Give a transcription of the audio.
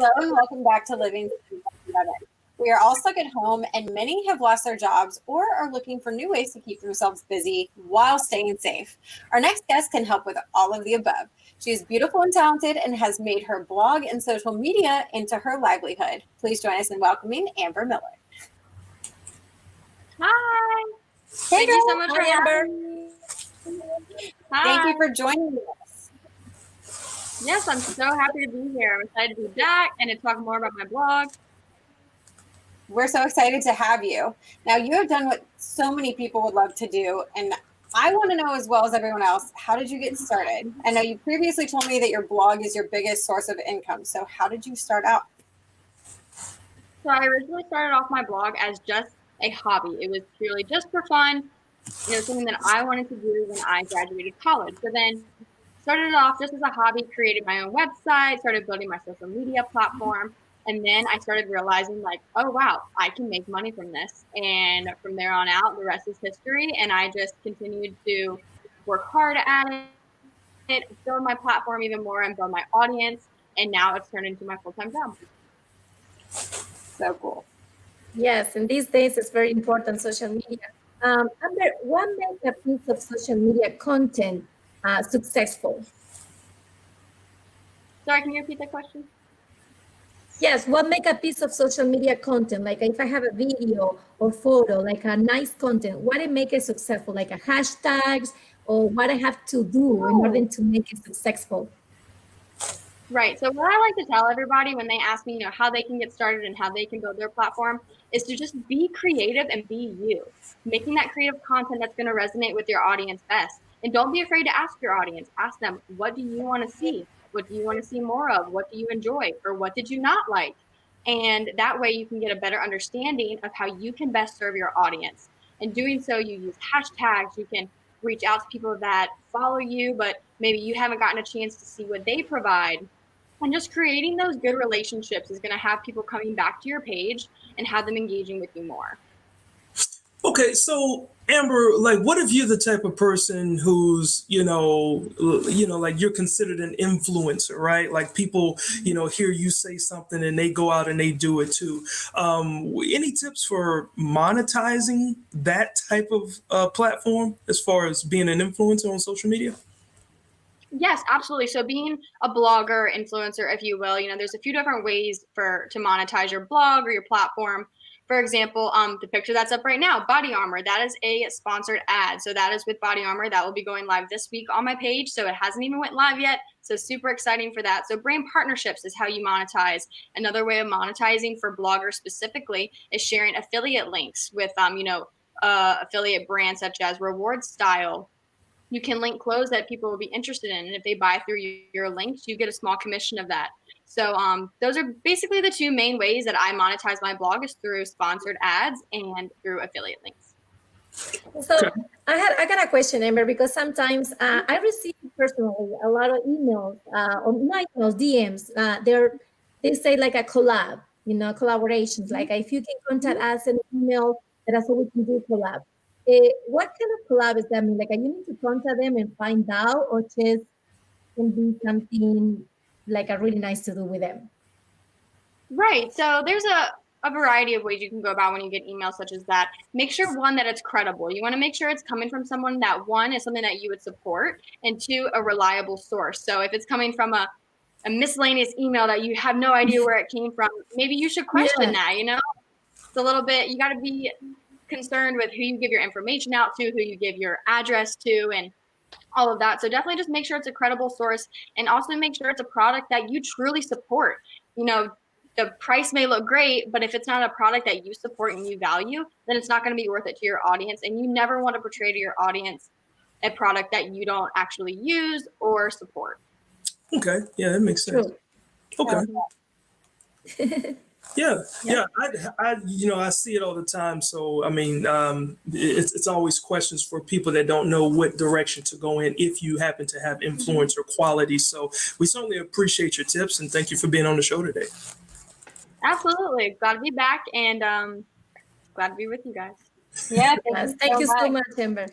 Hello and welcome back to Living Together. We are all stuck at home and many have lost their jobs or are looking for new ways to keep themselves busy while staying safe. Our next guest can help with all of the above. She is beautiful and talented and has made her blog and social media into her livelihood. Please join us in welcoming Amber Miller. Hi. Hey, Thank you so much for Amber. having me. Hi. Thank you for joining us. Yes, I'm so happy to be here. I'm excited to be back and to talk more about my blog. We're so excited to have you. Now, you have done what so many people would love to do, and I want to know as well as everyone else, how did you get started? I know you previously told me that your blog is your biggest source of income. So how did you start out? So I originally started off my blog as just a hobby. It was purely just for fun, something that I wanted to do when I graduated college. So then started it off just as a hobby, created my own website, started building my social media platform. And then I started realizing like, oh, wow, I can make money from this. And from there on out, the rest is history. And I just continued to work hard at it, build my platform even more and build my audience. And now it's turned into my full-time job. So cool. Yes, and these days it's very important, social media. Amber, what makes a piece of social media content successful? Sorry, can you repeat that question? Yes, what make a piece of social media content? Like if I have a video or photo, like a nice content, what it make it successful? Like a hashtags or what I have to do in order to make it successful? Right. So what I like to tell everybody when they ask me, how they can get started and how they can build their platform is to just be creative and be you, making that creative content that's going to resonate with your audience best. And don't be afraid to ask your audience. Ask them, what do you want to see? What do you want to see more of? What do you enjoy? Or what did you not like? And that way you can get a better understanding of how you can best serve your audience. In doing so, you use hashtags. You can reach out to people that follow you, but maybe you haven't gotten a chance to see what they provide. And just creating those good relationships is going to have people coming back to your page and have them engaging with you more. Okay, so Amber, like, what if you're the type of person who's, like you're considered an influencer, right? Like people, hear you say something and they go out and they do it too. Any tips for monetizing that type of platform as far as being an influencer on social media? Yes, absolutely. So being a blogger, influencer, if you will, there's a few different ways to monetize your blog or your platform. For example, the picture that's up right now, Body Armor, that is a sponsored ad. So that is with Body Armor. That will be going live this week on my page. So it hasn't even went live yet. So super exciting for that. So brand partnerships is how you monetize. Another way of monetizing for bloggers specifically is sharing affiliate links with, affiliate brands such as Reward Style. You can link clothes that people will be interested in. And if they buy through your links, you get a small commission of that. So those are basically the two main ways that I monetize my blog is through sponsored ads and through affiliate links. So I got a question, Amber, because sometimes I receive personally a lot of emails or not emails, DMs. They say like a collab, collaborations. Like if you can contact us an email, that's what we can do collab. What kind of collab is that mean? Like, you need to contact them and find out, or just can be something like a really nice to do with them? Right. So there's a variety of ways you can go about when you get emails such as that. Make sure, one, that it's credible. You want to make sure it's coming from someone that, one, is something that you would support, and two, a reliable source. So if it's coming from a miscellaneous email that you have no idea where it came from, maybe you should question that, It's a little bit, you got to be concerned with who you give your information out to, who you give your address to, and all of that. So definitely just make sure it's a credible source, and also make sure it's a product that you truly support. The price may look great, but if it's not a product that you support and you value, then it's not going to be worth it to your audience. And you never want to portray to your audience a product that you don't actually use or support. Okay. Yeah, that makes sense. Okay. Yeah. I see it all the time. So, I mean, it's always questions for people that don't know what direction to go in if you happen to have influencer quality. So we certainly appreciate your tips and thank you for being on the show today. Absolutely. Glad to be back and glad to be with you guys. Yeah. Thank you so much, Amber.